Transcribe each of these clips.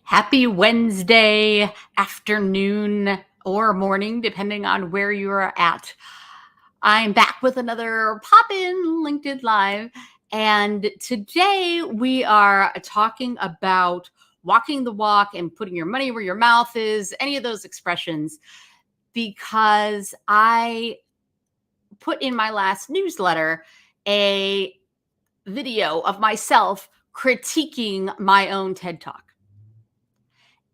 Happy Wednesday afternoon or morning, depending on where you are at. I'm back with another Pop In LinkedIn Live. And today we are talking about walking the walk and putting your money where your mouth is, any of those expressions, because I put in my last newsletter a video of myself critiquing my own TED Talk.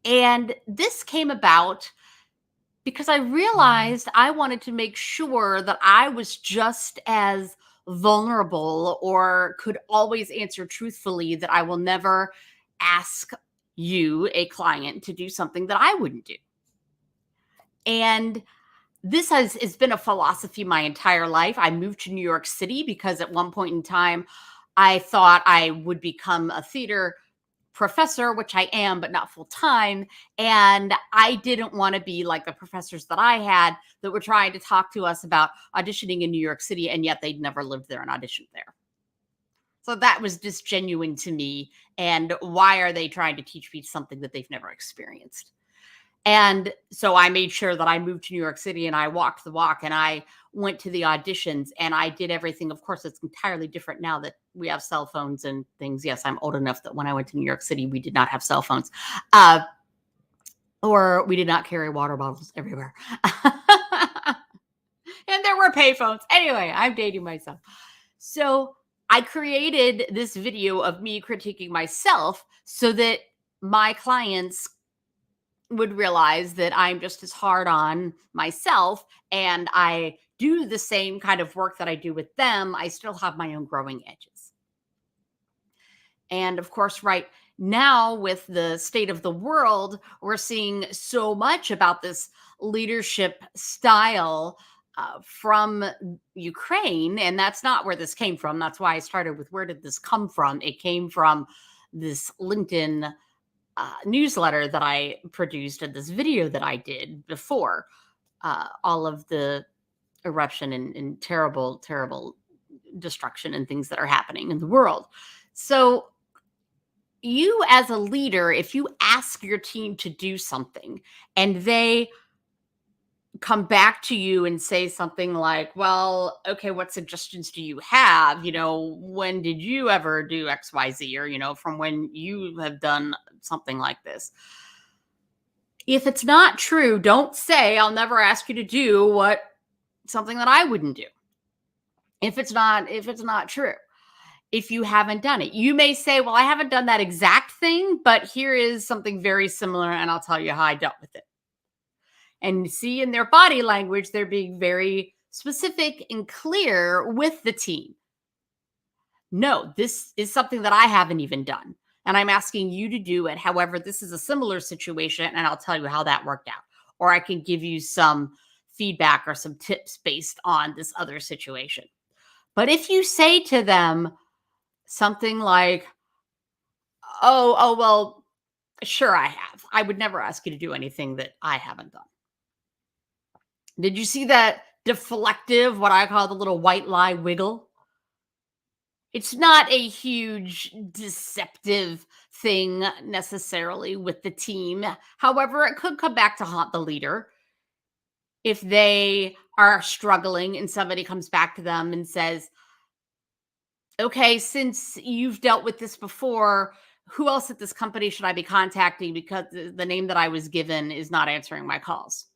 And this came about because I realized I wanted to make sure that I was just as vulnerable or could always answer truthfully that I will never ask you, a client, to do something that I wouldn't do. And this has been a philosophy my entire life. I moved to New York City because at one point in time, I thought I would become a theater professor, which I am, but not full time. And I didn't want to be like the professors that I had that were trying to talk to us about auditioning in New York City, and yet they'd never lived there and auditioned there. So that was disgenuine to me. And why are they trying to teach me something that they've never experienced? And so I made sure that I moved to New York City and I walked the walk and I went to the auditions and I did everything. Of course, it's entirely different now that we have cell phones and things. Yes, I'm old enough that when I went to New York City, we did not have cell phones or we did not carry water bottles everywhere. And there were payphones. Anyway, I'm dating myself. So I created this video of me critiquing myself so that my clients would realize that I'm just as hard on myself and I do the same kind of work that I do with them. I still have my own growing edges. And of course, right now, with the state of the world, we're seeing so much about this leadership style from Ukraine. And that's not where this came from. That's why I started with where did this come from? It came from this LinkedIn newsletter that I produced and this video that I did before all of the eruption and terrible, terrible destruction and things that are happening in the world. So, you as a leader, if you ask your team to do something and they come back to you and say something like, well, okay, what suggestions do you have? When did you ever do XYZ? Or, from when you have done something like this. If it's not true, don't say, I'll never ask you to do something that I wouldn't do. If it's not true. If you haven't done it, you may say, well, I haven't done that exact thing, but here is something very similar and I'll tell you how I dealt with it. And see, in their body language, they're being very specific and clear with the team. No, this is something that I haven't even done. And I'm asking you to do it. However, this is a similar situation, and I'll tell you how that worked out. Or I can give you some feedback or some tips based on this other situation. But if you say to them something like, oh, well, sure, I have. I would never ask you to do anything that I haven't done. Did you see that deflective, what I call the little white lie wiggle? It's not a huge deceptive thing necessarily with the team. However, it could come back to haunt the leader if they are struggling and somebody comes back to them and says, okay, since you've dealt with this before, who else at this company should I be contacting because the name that I was given is not answering my calls?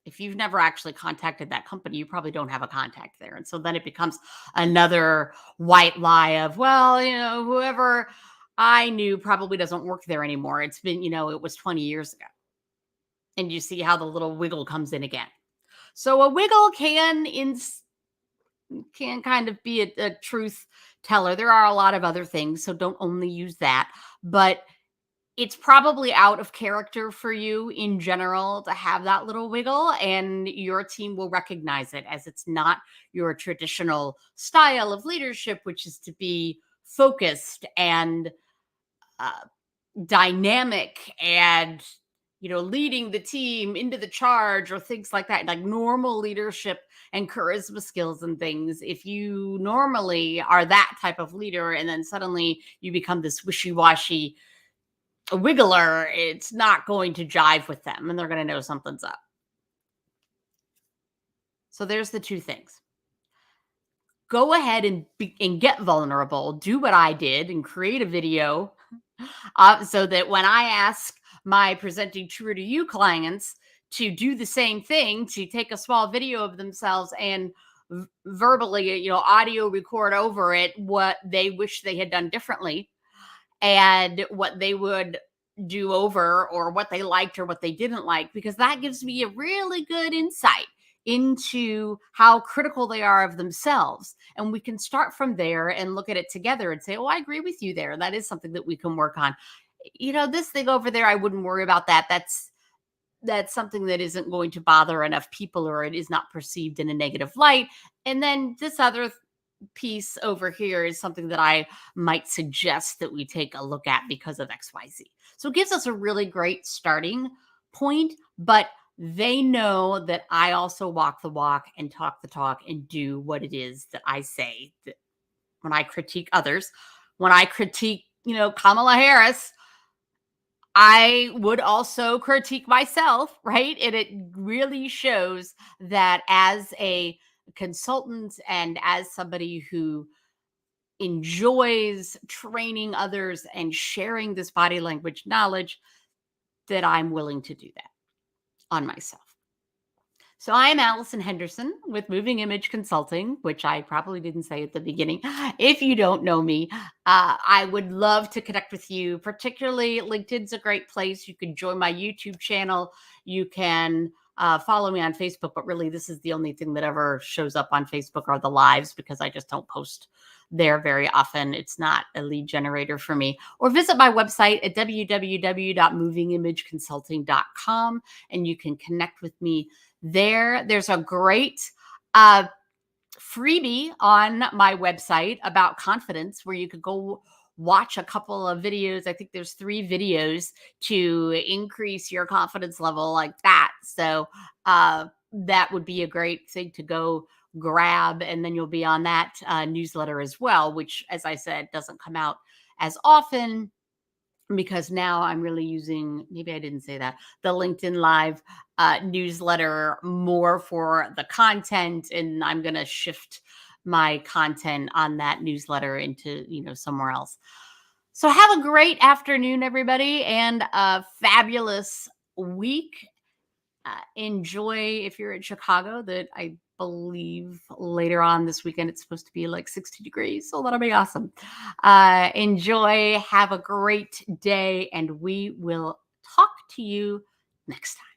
If you've never actually contacted that company, you probably don't have a contact there. And so then it becomes another white lie of, well, whoever I knew probably doesn't work there anymore. It's been, it was 20 years ago. And you see how the little wiggle comes in again. So a wiggle can kind of be a truth teller. There are a lot of other things, so don't only use that. But it's probably out of character for you in general to have that little wiggle, and your team will recognize it as it's not your traditional style of leadership, which is to be focused and dynamic and leading the team into the charge or things like that, like normal leadership and charisma skills and things. If you normally are that type of leader and then suddenly you become this wishy-washy a wiggler, it's not going to jive with them and they're going to know something's up. So there's the two things. Go ahead and get vulnerable. Do what I did and create a video so that when I ask my presenting true to you clients to do the same thing, to take a small video of themselves and verbally, audio record over it what they wish they had done differently and what they would do over or what they liked or what they didn't like, because that gives me a really good insight into how critical they are of themselves. And we can start from there and look at it together and say, oh, I agree with you there. That is something that we can work on. This thing over there, I wouldn't worry about that. That's something that isn't going to bother enough people, or it is not perceived in a negative light. And then this other piece over here is something that I might suggest that we take a look at because of XYZ. So it gives us a really great starting point, but they know that I also walk the walk and talk the talk and do what it is that I say. That when I critique others, when I critique, Kamala Harris, I would also critique myself, right? And it really shows that as a consultant and as somebody who enjoys training others and sharing this body language knowledge, that I'm willing to do that on myself. So I'm Allison Henderson with Moving Image Consulting, which I probably didn't say at the beginning. If you don't know me, I would love to connect with you. Particularly, LinkedIn's a great place. You can join my YouTube channel. You can follow me on Facebook, but really this is the only thing that ever shows up on Facebook are the lives, because I just don't post there very often. It's not a lead generator for me. Or visit my website at www.movingimageconsulting.com and you can connect with me there. There's a great freebie on my website about confidence where you could go watch a couple of videos. I think there's 3 videos to increase your confidence level like that. So that would be a great thing to go grab. And then you'll be on that newsletter as well, which, as I said, doesn't come out as often because now I'm really using, maybe I didn't say that, the LinkedIn Live newsletter more for the content. And I'm going to shift my content on that newsletter into, somewhere else. So have a great afternoon, everybody, and a fabulous week. Enjoy if you're in Chicago, that I believe later on this weekend it's supposed to be like 60 degrees. So that'll be awesome. Enjoy, have a great day, and we will talk to you next time.